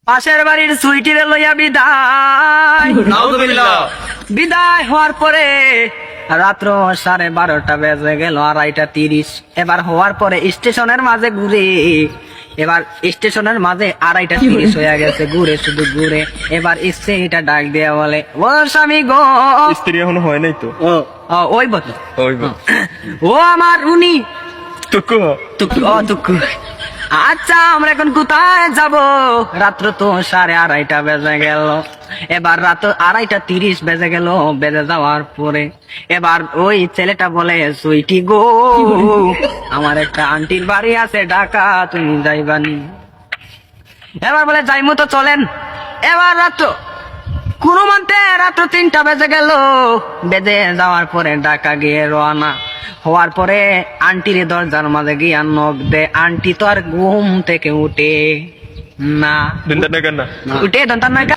পাশের বাড়ির সুইটিরে লইয়া বিদায়। নাউযুবিল্লাহ। বিদায় হওয়ার পরে রাত্র 12:30 বেজে গেল, 2:30। এবার হওয়ার পরে স্টেশনের মাঝে ঘুরে, এবার স্টেশনের মাঝে 2:30 হয়ে গেছে, ঘুরে শুধু ঘুরে। এবার স্ত্রীটা ডাক দিয়া বলে, ও স্বামী গো। স্ত্রী এখনো হয় নাই তো। ওই বতো, ওই বল। ও আমার উনি টুকু টুকু। আচ্ছা, আমরা এখন কোথায় যাব? রাত্র তো 2:30 বেজে গেল। এবার রাত 2:30 বেজে গেল। বেজে যাওয়ার পরে এবার ওই ছেলেটা বলে, সুইটি গো, আমার একটা আন্টির বাড়ি আছে ঢাকা, তুমি যাইবানি? এবার বলে, যাইমু তো চলেন। এবার রাত্র কোনো মতে রাত্র 3টা বেজে গেল। বেজে যাওয়ার পরে ঢাকা গিয়ে রওনা হওয়ার পরে আন্টির দরজার মাঝে গিয়া নক দে। আন্টি তো আর ঘুম থেকে উঠে না, দিনটা না কেন? উঠে দন্তার নয়।